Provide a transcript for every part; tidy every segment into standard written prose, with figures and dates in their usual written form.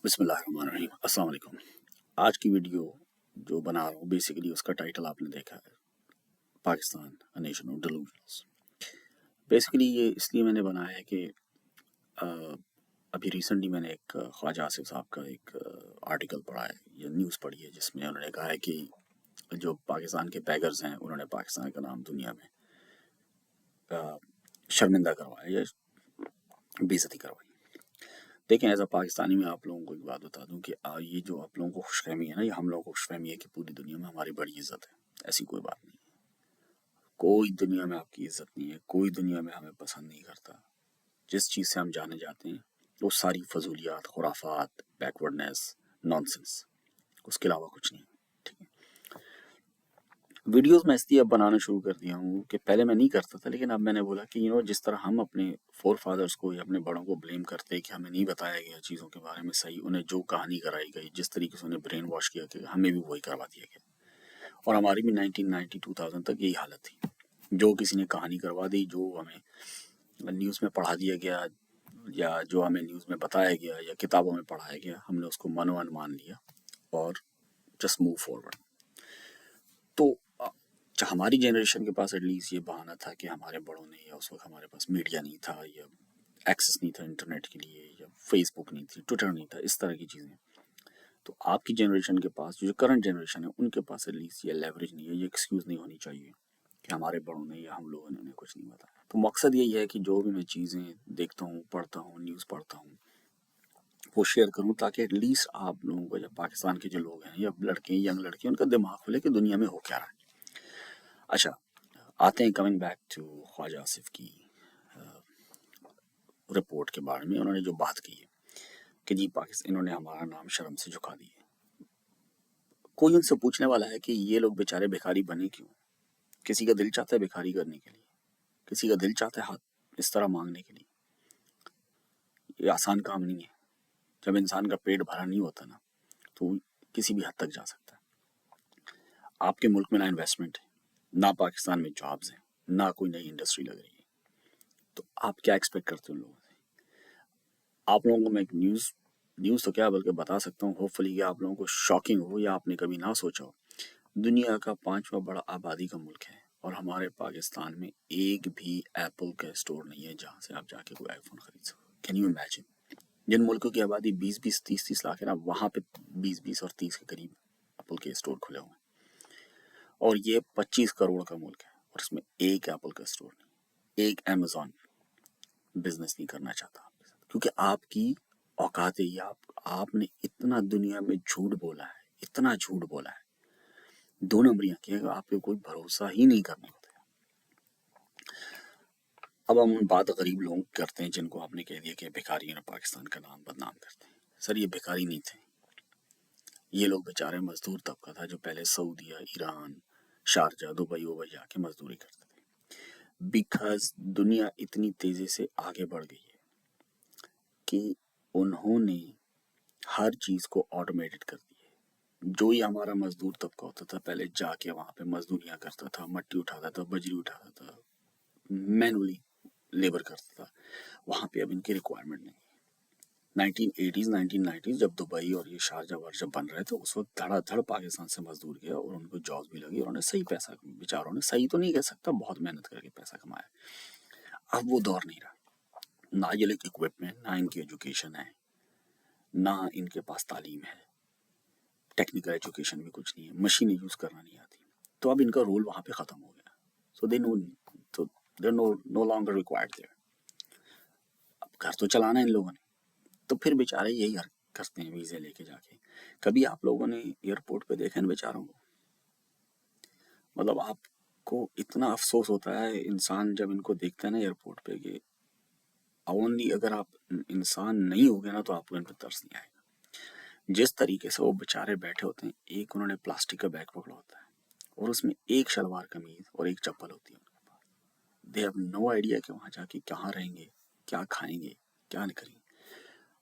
بسم اللہ الرحمن الرحیم. السلام علیکم. آج کی ویڈیو جو بنا رہا ہوں بیسیکلی اس کا ٹائٹل آپ نے دیکھا ہے، Pakistan a nation of delusions. Basically یہ اس لیے میں نے بنایا ہے کہ ابھی ریسنٹلی میں نے ایک خواجہ آصف صاحب کا ایک آرٹیکل پڑھا ہے یا نیوز پڑھی ہے، جس میں انہوں نے کہا ہے کہ جو پاکستان کے بیگرز ہیں انہوں نے پاکستان کا نام دنیا میں شرمندہ کروایا یا بے عزتی کروائی. دیکھیں ایز اے پاکستانی میں آپ لوگوں کو ایک بات بتا دوں کہ یہ جو آپ لوگوں کو خوش فہمی ہے نا، یہ ہم لوگوں کو خوش فہمی ہے کہ پوری دنیا میں ہماری بڑی عزت ہے. ایسی کوئی بات نہیں ہے. کوئی دنیا میں آپ کی عزت نہیں ہے، کوئی دنیا میں ہمیں پسند نہیں کرتا. جس چیز سے ہم جانے جاتے ہیں وہ ساری فضولیات، خرافات، بیکورڈنیس، نانسنس، اس کے علاوہ کچھ نہیں. ٹھیک ہے. ویڈیوز میں اس لیے اب بنانا شروع کر دیا ہوں کہ پہلے میں نہیں کرتا تھا، لیکن اب میں نے بولا کہ جس طرح ہم اپنے فور فادرز کو یا اپنے بڑوں کو بلیم کرتے کہ ہمیں نہیں بتایا گیا چیزوں کے بارے میں صحیح، انہیں جو کہانی کرائی گئی، جس طریقے سے انہیں برین واش کیا کہ ہمیں بھی وہی کروا دیا گیا. اور ہماری بھی 1990 2000 تک یہی حالت تھی. جو کسی نے کہانی کروا دی، جو ہمیں نیوز میں پڑھا دیا گیا یا جو ہمیں نیوز میں بتایا گیا یا کتابوں میں پڑھایا گیا، ہم نے اس کو منوان مان لیا اور جسٹ موو فارورڈ. تو ہماری جنریشن کے پاس ایٹ لیسٹ یہ بہانہ تھا کہ ہمارے بڑوں نے، یا اس وقت ہمارے پاس میڈیا نہیں تھا یا ایکسیس نہیں تھا انٹرنیٹ کے لیے، یا فیس بک نہیں تھی، ٹویٹر نہیں تھا، اس طرح کی چیزیں. تو آپ کی جنریشن کے پاس، جو کرنٹ جنریشن ہے، ان کے پاس ایٹ لیسٹ یہ لیوریج نہیں ہے، یہ ایکسکیوز نہیں ہونی چاہیے کہ ہمارے بڑوں نے یا ہم لوگوں نے انہیں کچھ نہیں بتایا. تو مقصد یہی ہے کہ جو بھی میں چیزیں دیکھتا ہوں، پڑھتا ہوں، نیوز پڑھتا ہوں، وہ شیئر کروں تاکہ ایٹ لیسٹ آپ لوگوں کو، یا پاکستان کے جو لوگ ہیں یا لڑکے ینگ لڑکے، ان کا دماغ کھلے کہ دنیا میں ہو کیا رہا ہے. اچھا، آتے ہیں کمنگ بیک ٹو خواجہ آصف کی رپورٹ کے بارے میں. انہوں نے جو بات کی ہے کہ جی پاکستان، انہوں نے ہمارا نام شرم سے جھکا دی ہے. کوئی ان سے پوچھنے والا ہے کہ یہ لوگ بیچارے بھیکاری بنے کیوں؟ کسی کا دل چاہتا ہے بھیکاری کرنے کے لیے؟ کسی کا دل چاہتا ہے ہاتھ اس طرح مانگنے کے لیے؟ یہ آسان کام نہیں ہے. جب انسان کا پیٹ بھرا نہیں ہوتا نا، تو کسی بھی حد تک جا سکتا ہے. آپ کے ملک میں نہ انویسٹمنٹ ہے، نہ پاکستان میں جابز ہیں، نہ کوئی نئی انڈسٹری لگ رہی ہے. تو آپ کیا ایکسپیکٹ کرتے ہو لوگوں سے؟ آپ لوگوں کو میں ایک نیوز تو کیا بلکہ بتا سکتا ہوں، ہوپ فلی کہ آپ لوگوں کو شاکنگ ہو یا آپ نے کبھی نہ سوچا ہو. دنیا کا 5واں بڑا آبادی کا ملک ہے، اور ہمارے پاکستان میں ایک بھی ایپل کا اسٹور نہیں ہے جہاں سے آپ جا کے کوئی آئی فون خرید سکو. Can you imagine? جن ملکوں کی آبادی 20 30 لاکھ ہے نا، وہاں پہ 20 اور 30 کے قریب ایپل کے اسٹور کھلے ہوئے ہیں. اور یہ 25 کروڑ کا ملک ہے، اور اس میں ایک ایپل کا اسٹور نہیں، ایک امیزون بزنس نہیں کرنا چاہتا آپ کے ساتھ، کیونکہ آپ کی اوقات ہے. آپ نے اتنا دنیا میں جھوٹ بولا ہے، اتنا جھوٹ بولا ہے، 2 نمبریاں کی، آپ پہ کوئی بھروسہ ہی نہیں کرنے ہوتا. اب ہم بات غریب لوگ کرتے ہیں جن کو آپ نے کہہ دیا کہ بھیکاری نے پاکستان کا نام بدنام کرتے ہیں. سر یہ بھیکاری نہیں تھے، یہ لوگ بیچارے مزدور طبقہ تھا جو پہلے سعودیہ، ایران، شارجہ، دبئی جا کے مزدوری کرتے تھے. بیکاز دنیا اتنی تیزی سے آگے بڑھ گئی ہے کہ انہوں نے ہر چیز کو آٹومیٹڈ کر دی ہے. جو ہی ہمارا مزدور طبقہ ہوتا تھا پہلے جا کے وہاں پہ مزدوریاں کرتا تھا، مٹی اٹھاتا تھا، بجری اٹھاتا تھا، مینولی لیبر کرتا تھا، وہاں پہ اب ان کی ریکوائرمنٹ نہیں ہے. 1980s 1990s جب دبئی اور یہ شارجہ وارجہ بن رہے تھے، اس وقت دھڑا دھڑ پاکستان سے مزدور گیا اور ان کو جاب بھی لگی، اور انہوں نے صحیح پیسہ، بیچاروں نے صحیح تو نہیں کہہ سکتا، بہت محنت کر کے پیسہ کمایا. اب وہ دور نہیں رہا. نہ یہ لوگ اکوپمنٹ، نہ ان کی ایجوکیشن ہے، نہ ان کے پاس تعلیم ہے، ٹیکنیکل ایجوکیشن بھی کچھ نہیں ہے، مشینیں یوز کرنا نہیں آتی. تو اب ان کا رول وہاں پہ ختم ہو گیا. سو دے نو لانگر ریکوائرڈ دیئر. اب گھر تو چلانا ہے ان لوگوں نے، تو پھر بیچارے یہی کرتے ہیں ویزے لے کے جا کے. کبھی آپ لوگوں نے ایئرپورٹ پہ دیکھا ان بیچاروں کو؟ مطلب آپ کو اتنا افسوس ہوتا ہے انسان جب ان کو دیکھتا ہے نا ایئرپورٹ پہ، کہ اونلی اگر آپ انسان نہیں ہوگے نا تو آپ کو ان پہ ترس نہیں آئے گا. جس طریقے سے وہ بیچارے بیٹھے ہوتے ہیں، ایک انہوں نے پلاسٹک کا بیگ پکڑا ہوتا ہے اور اس میں ایک شلوار قمیض اور ایک چپل ہوتی ہے ان کے پاس. دے ہیو نو آئیڈیا کہ وہاں جا کے کہاں رہیں گے، کیا کھائیں گے، کیا نہیں کریں گے.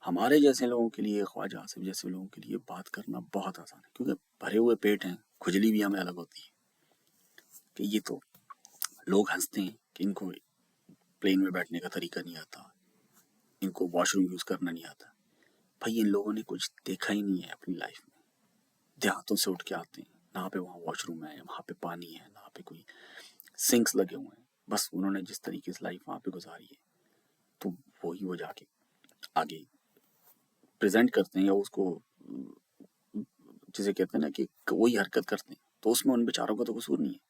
ہمارے جیسے لوگوں کے لیے، خواجہ آصف جیسے لوگوں کے لیے بات کرنا بہت آسان ہے، کیونکہ بھرے ہوئے پیٹ ہیں، کھجلی بھی ہمیں الگ ہوتی ہے. کہ یہ تو لوگ ہنستے ہیں کہ ان کو پلین میں بیٹھنے کا طریقہ نہیں آتا، ان کو واش روم یوز کرنا نہیں آتا. بھائی ان لوگوں نے کچھ دیکھا ہی نہیں ہے اپنی لائف میں. دیہاتوں سے اٹھ کے آتے ہیں, نہ پہ وہاں واش روم ہے, وہاں پہ پانی ہے, نہ پہ کوئی سنکس لگے ہوئے ہیں. بس انہوں نے جس طریقے سے لائف وہاں پہ گزاری ہے تو وہی وہ جا کے آگے پریزنٹ کرتے ہیں, یا اس کو جسے کہتے ہیں نا کہ وہی حرکت کرتے ہیں, تو اس میں ان بیچاروں کا تو قصور نہیں ہے.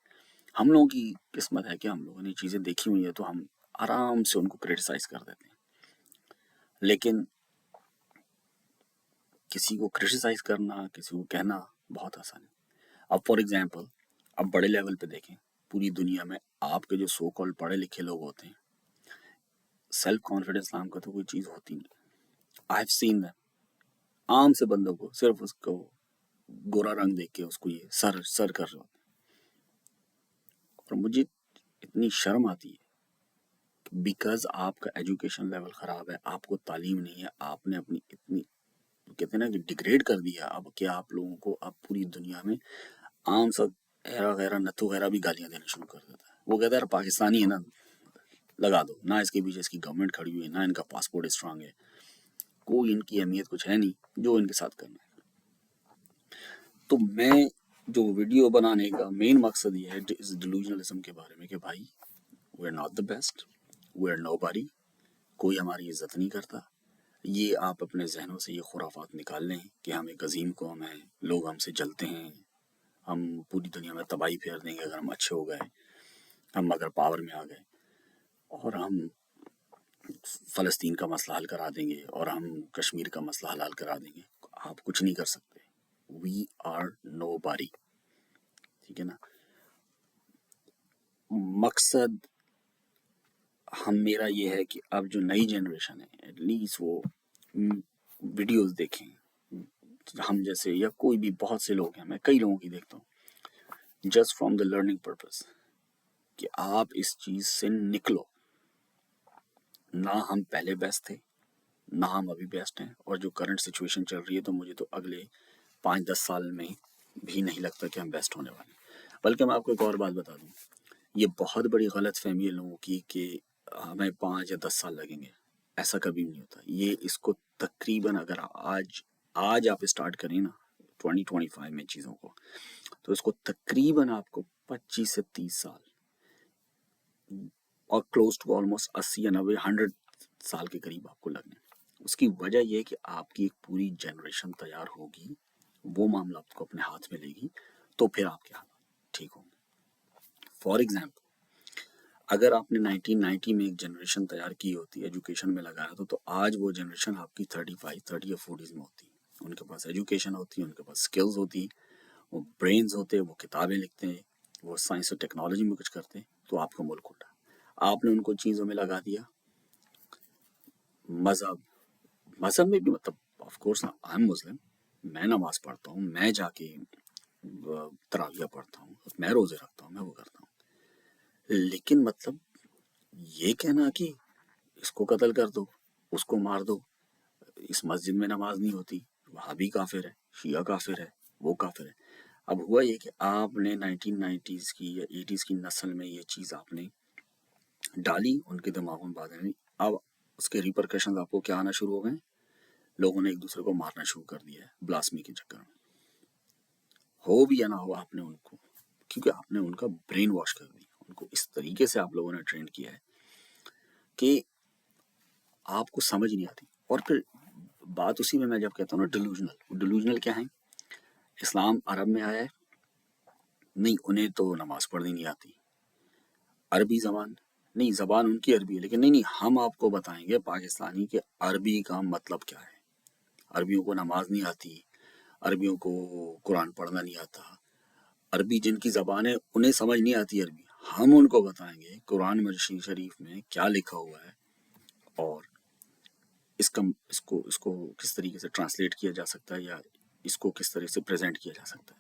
ہم لوگوں کی قسمت ہے کہ ہم لوگوں نے چیزیں دیکھی ہوئی ہیں تو ہم آرام سے ان کو کریٹیسائز کر دیتے ہیں. لیکن کسی کو کریٹیسائز کرنا, کسی کو کہنا بہت آسان ہے. اب فار ایگزامپل اب بڑے لیول پہ دیکھیں, پوری دنیا میں آپ کے جو سو کال پڑھے لکھے لوگ ہوتے ہیں, سیلف کانفیڈنس نام کا تو کوئی چیز ہوتی نہیں. آئی ہیو سین دیم, عام سے بندوں کو صرف اس کو گورا رنگ دیکھ کے اس کو یہ سر کر رہے ہوتے ہیں. اور مجھے اتنی شرم آتی ہے بیکاز آپ کا ایجوکیشن لیول خراب ہے, آپ کو تعلیم نہیں ہے, آپ نے اپنی اتنی کہتے ہیں نا کہ ڈیگریڈ کر دیا اب کہ آپ لوگوں کو اب پوری دنیا میں عام سا ایرا غیرہ نتھو غیرہ بھی گالیاں دینا شروع کر دیتا ہے. وہ کہتا ہے پاکستانی ہے نا, لگا دو, نہ اس کے پیچھے اس کی گورنمنٹ کھڑی ہوئی ہے, نہ ان کا پاسپورٹ اسٹرانگ ہے, کوئی ان کی اہمیت کچھ ہے نہیں جو ان کے ساتھ کرنا ہے. تو میں جو ویڈیو بنانے کا مین مقصد یہ ہے اس ڈیلوژنلزم کے بارے میں کہ بھائی we are not the best, we are nobody, کوئی ہماری عزت نہیں کرتا. یہ آپ اپنے ذہنوں سے یہ خرافات نکال لیں کہ ہم ایک عظیم قوم ہیں, لوگ ہم سے جلتے ہیں, ہم پوری دنیا میں تباہی پھیر دیں گے اگر ہم اچھے ہو گئے, ہم اگر پاور میں آ گئے, اور ہم فلسطین کا مسئلہ حل کرا دیں گے, اور ہم کشمیر کا مسئلہ حل کرا دیں گے. آپ کچھ نہیں کر سکتے. We are nobody. ٹھیک ہے نا. مقصد ہم میرا یہ ہے کہ اب جو نئی جنریشن ہے ایٹ لیسٹ وہ ویڈیوز دیکھیں, ہم جیسے یا کوئی بھی بہت سے لوگ ہیں, میں کئی لوگوں کی دیکھتا ہوں just from the learning purpose, کہ آپ اس چیز سے نکلو. نہ ہم پہلے بیسٹ تھے, نہ ہم ابھی بیسٹ ہیں, اور جو کرنٹ سچویشن چل رہی ہے تو مجھے تو اگلے 5-10 سال میں بھی نہیں لگتا کہ ہم بیسٹ ہونے والے ہیں. بلکہ میں آپ کو ایک اور بات بتا دوں, یہ بہت بڑی غلط فہمی ہے لوگوں کی کہ ہمیں 5 یا 10 سال لگیں گے. ایسا کبھی نہیں ہوتا. یہ اس کو تقریباً اگر آج آپ اسٹارٹ کریں نا 2025 میں چیزوں کو, تو اس کو تقریباً آپ کو 25 سے 30 سال اور کلوز ٹو آلموسٹ 80 یا 90 100 سال کے قریب آپ کو لگنے. اس کی وجہ یہ ہے کہ آپ کی ایک پوری جنریشن تیار ہوگی, وہ معاملہ آپ کو اپنے ہاتھ میں لے گی, تو پھر آپ کے حالات ٹھیک ہوں گے. فار ایگزامپل اگر آپ نے 1990 میں ایک جنریشن تیار کی ہوتی, ایجوکیشن میں لگایا تو آج وہ جنریشن آپ کی 30 یا 40 میں ہوتی. ان کے پاس ایجوکیشن ہوتی, ان کے پاس سکلز ہوتی, وہ برینز ہوتے, وہ کتابیں لکھتے ہیں, وہ سائنس اور ٹیکنالوجی میں کچھ کرتے, تو آپ کا ملک اٹھا. آپ نے ان کو چیزوں میں لگا دیا. مذہب میں بھی مطلب آف کورس آئی ایم مسلم, میں نماز پڑھتا ہوں, میں جا کے تراویح پڑھتا ہوں, میں روزے رکھتا ہوں, میں وہ کرتا ہوں. لیکن مطلب یہ کہنا کہ اس کو قتل کر دو, اس کو مار دو, اس مسجد میں نماز نہیں ہوتی, وہابی کافر ہے, شیعہ کافر ہے, وہ کافر ہے. اب ہوا یہ کہ آپ نے 1990s کی یا 80s کی نسل میں یہ چیز آپ نے ڈالی, ان کے دماغوں میں بات نہیں. اب اس کے ریپرکشنز آپ کو کیا آنا شروع ہو گئے, لوگوں نے ایک دوسرے کو مارنا شروع کر دیا ہے بلاسمی کے چکر میں. ہو بھی یا نہ ہو, آپ نے ان کو, کیونکہ آپ نے ان کا برین واش کر دیا, ان کو اس طریقے سے آپ لوگوں نے ٹرین کیا ہے کہ آپ کو سمجھ نہیں آتی. اور پھر بات اسی میں جب کہتا ہوں نا ڈیلوژنل کیا ہے, اسلام عرب میں آیا ہے, نہیں انہیں تو نماز پڑھنی نہیں آتی. عربی زبان, نہیں زبان ان کی عربی ہے, لیکن نہیں ہم آپ کو بتائیں گے پاکستانی کہ عربی کا مطلب کیا ہے. عربیوں کو نماز نہیں آتی, عربیوں کو قرآن پڑھنا نہیں آتا, عربی جن کی زبان ہے انہیں سمجھ نہیں آتی عربی. ہم ان کو بتائیں گے قرآن مجید شریف میں کیا لکھا ہوا ہے, اور اس کو کس طریقے سے ٹرانسلیٹ کیا جا سکتا ہے, یا اس کو کس طرح سے پریزنٹ کیا جا سکتا ہے.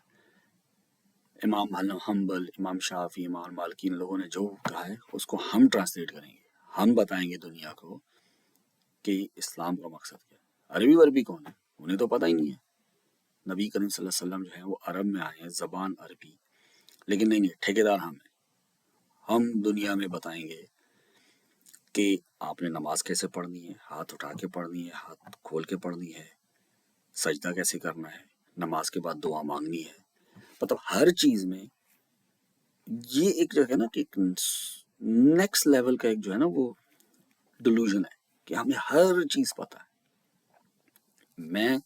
امام حنبل, امام شافعی, امام مالکی, ان لوگوں نے جو کہا ہے اس کو ہم ٹرانسلیٹ کریں گے, ہم بتائیں گے دنیا کو کہ اسلام کا مقصد کیا ہے. عربی کون ہے, انہیں تو پتہ ہی نہیں ہے. نبی کریم صلی اللہ علیہ وسلم جو ہیں وہ عرب میں آئے ہیں, زبان عربی, لیکن نہیں ٹھیکیدار ہم ہیں. ہم دنیا میں بتائیں گے کہ آپ نے نماز کیسے پڑھنی ہے, ہاتھ اٹھا کے پڑھنی ہے, ہاتھ کھول کے پڑھنی ہے, سجدہ کیسے کرنا ہے, نماز کے بعد دعا مانگنی ہے, مطلب ہر چیز میں یہ ایک جو ہے نا کہ نیکسٹ لیول کا ایک جو ہے نا وہ ڈیلوژن ہے کہ ہمیں ہر چیز پتہ ہے. میں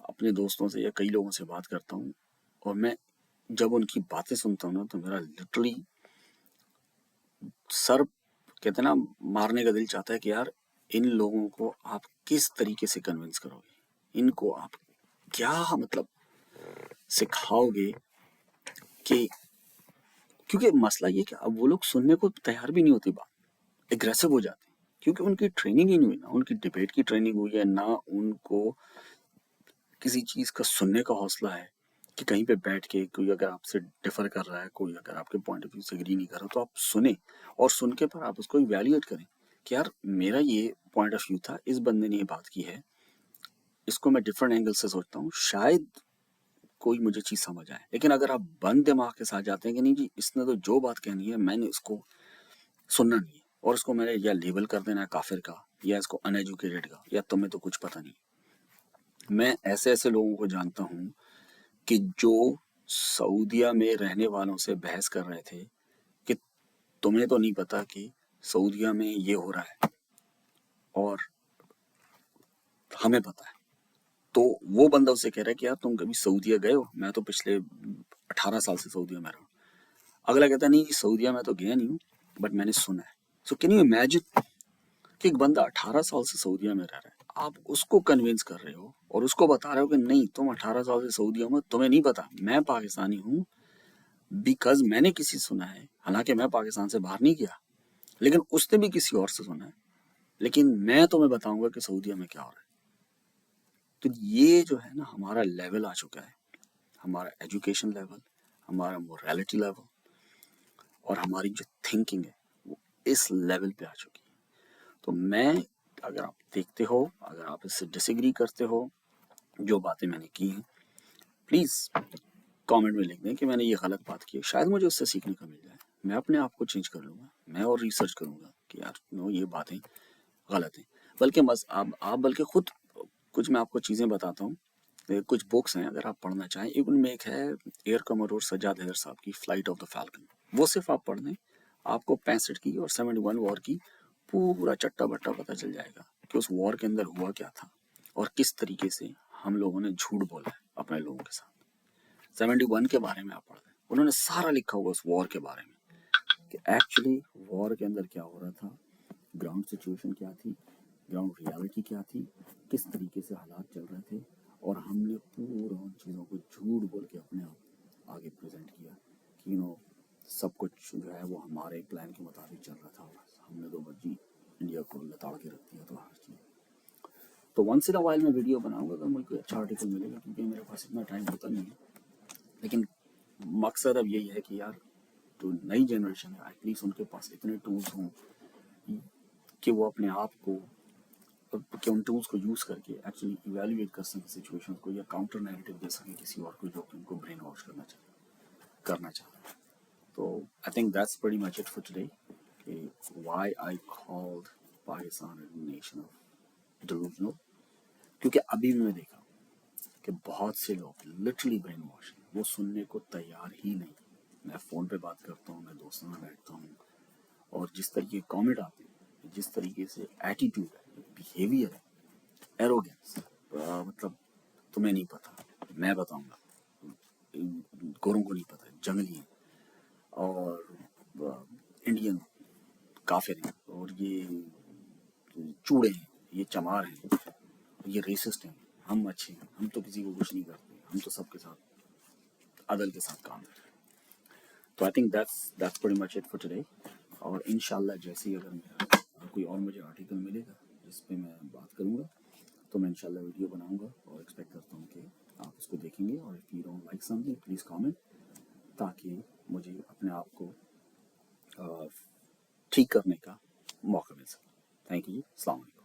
اپنے دوستوں سے یا کئی لوگوں سے بات کرتا ہوں اور میں جب ان کی باتیں سنتا ہوں نا تو میرا لٹرلی سر کہتے ہیں نا مارنے کا دل چاہتا ہے کہ یار ان لوگوں کو آپ کس طریقے سے کنونس کرو گے, ان کو آپ کیا مطلب سکھاؤ گے کہ کیونکہ مسئلہ یہ کہ اب وہ لوگ سننے کو تیار بھی نہیں ہوتی, بات اگریسو ہو جاتے ہیں کیونکہ ان کی ٹریننگ ہی نہیں ہوئی, نہ ان کی ڈبیٹ کی ٹریننگ ہوئی ہے, نہ ان کو کسی چیز کا سننے کا حوصلہ ہے کہ کہیں پہ بیٹھ کے کوئی اگر آپ سے ڈفر کر رہا ہے, کوئی اگر آپ کے پوائنٹ آف ویو سے اگری نہیں کر رہا تو آپ سنیں اور سن کے پر آپ اس کو ایویلیویٹ کریں کہ یار میرا یہ پوائنٹ آف ویو تھا, اس بندے نے یہ بات کی ہے, اس کو میں ڈفرنٹ اینگل سے سوچتا ہوں, شاید کوئی مجھے چیز سمجھ آئے. لیکن اگر آپ بند دماغ کے ساتھ جاتے ہیں کہ نہیں جی اس نے تو جو بات کہنی ہے میں نے اس کو سننا نہیں ہے اور اس کو میں نے یا لیبل کر دینا ہے کافر کا یا اس کو ان ایجوکیٹڈ کا یا تمہیں تو کچھ پتہ نہیں. میں ایسے ایسے لوگوں کو جانتا ہوں کہ جو سعودیہ میں رہنے والوں سے بحث کر رہے تھے کہ تمہیں تو نہیں پتا کہ سعودیہ میں یہ ہو رہا ہے اور ہمیں پتا ہے. تو وہ بندہ اسے کہہ رہا ہے کہ یار تم کبھی سعودیہ گئے ہو؟ میں تو پچھلے 18 سال سے سعودیہ میں رہا ہوں. اگلا کہتا ہے نہیں سعودیہ میں تو گیا نہیں ہوں بٹ میں نے سنا ہے. سو کین یو امیجن کہ ایک بندہ 18 سال سے سعودیہ میں رہ رہا ہے, آپ اس کو کنونس کر رہے ہو اور اس کو بتا رہے ہو کہ نہیں تم 18 سال سے سعودیہ میں, تمہیں نہیں پتا میں پاکستانی ہوں بیکاز میں نے کسی سنا ہے, حالانکہ میں پاکستان سے باہر نہیں گیا لیکن اس نے بھی کسی اور سے سنا ہے, لیکن میں تمہیں بتاؤں گا کہ سعودیہ میں کیا ہو رہا ہے. تو یہ جو ہے نا ہمارا لیول آ چکا ہے, ہمارا ایجوکیشن لیول, ہمارا مورالٹی لیول اور ہماری جو تھنکنگ ہے وہ اس لیول پہ آ چکی ہے. تو میں اگر آپ دیکھتے ہو, اگر آپ اس سے ڈس ایگری کرتے ہو جو باتیں میں نے کی ہیں, پلیز کامنٹ میں لکھ دیں کہ میں نے یہ غلط بات کی ہے, شاید مجھے اس سے سیکھنے کا مل جائے, میں اپنے آپ کو چینج کر لوں گا, میں اور ریسرچ کروں گا کہ یار نو یہ باتیں غلط ہیں. بلکہ بس آپ بلکہ خود کچھ میں آپ کو چیزیں بتاتا ہوں, کچھ بکس ہیں اگر آپ پڑھنا چاہیں, ان میں ایک ہے ایئر کموڈور سجاد حیدر صاحب کی فلائٹ آف دا فالکن, وہ صرف آپ پڑھ لیں آپ کو 65 کی اور 71 وار کی پورا چٹا بٹا پتہ چل جائے گا کہ اس وار کے اندر ہوا کیا تھا اور کس طریقے سے ہم لوگوں نے جھوٹ بولا ہے اپنے لوگوں کے ساتھ. 71 کے بارے میں آپ پڑھ لیں, انہوں نے سارا لکھا ہوا اس وار کے بارے میں کہ ایکچولی وار کے اندر کیا ہو رہا تھا, گراؤنڈ سچویشن کیا تھی, گراؤنڈ ریالٹی کیا تھی, کس طریقے سے حالات چل رہے تھے, اور ہم نے پورا ان چیزوں کو جھوٹ بول کے اپنے آپ آگے پریزنٹ کیا کہ سب کچھ جو ہے وہ ہمارے پلان کے مطابق چل رہا تھا, ہم نے تو بجی انڈیا کو لتاڑ کے رکھ دیا. تو ہر چیز تو ونس ان وائل میں ویڈیو بناؤں گا تو مجھ کو اچھا آرٹیکل ملے گا کیونکہ میرے پاس اتنا ٹائم ہوتا نہیں ہے. لیکن مقصد اب یہی ہے کہ یار جو نئی جنریشن ہے ایٹ لیسٹ ان کے پاس اتنے ٹولس ہوں کہ وہ اپنے آپ کو کہ ان ٹولس کو یوز کر کے ایکچولی ایویلیویٹ کر سکیں سچویشن کو, یا کاؤنٹر نیریٹو دے سکیں کسی اور کو جو کہ ان کو برین واش کرنا چاہتا ہے. تو I think that's pretty much it for today کہ why I called Pakistan nation of delusional, کیونکہ ابھی بھی میں دیکھا کہ بہت سے لوگ لٹرلی برین واش ہیں, وہ سننے کو تیار ہی نہیں. میں فون پہ بات کرتا ہوں, میں دوستوں میں بیٹھتا ہوں, اور جس طریقے کامنٹ آتے ہیں, جس طریقے سے ایٹیٹیوڈ ہے, بیہیویئر ہے, ایروگینس, مطلب تمہیں نہیں پتا میں بتاؤں گا, گوروں کو نہیں پتا جنگلی ہیں اور انڈین کافر ہیں اور یہ چوڑے ہیں, یہ چمار ہیں, یہ ریسسٹ ہیں, ہم اچھے ہیں, ہم تو کسی کو کچھ نہیں کرتے, ہم تو سب کے ساتھ عدل کے ساتھ کام کرتے ہیں. تو I think that's pretty much it for today. اور انشاءاللہ جیسے ہی اگر میرا کوئی اور مجھے آرٹیکل ملے گا جس پہ میں بات کروں گا تو میں انشاءاللہ ویڈیو بناؤں گا, اور ایکسپیکٹ کرتا ہوں کہ آپ اس کو دیکھیں گے. اور if you don't like some thing please comment, تاکہ مجھے اپنے آپ کو ٹھیک کرنے کا موقع مل سکے. تھینک یو جی, السلام علیکم.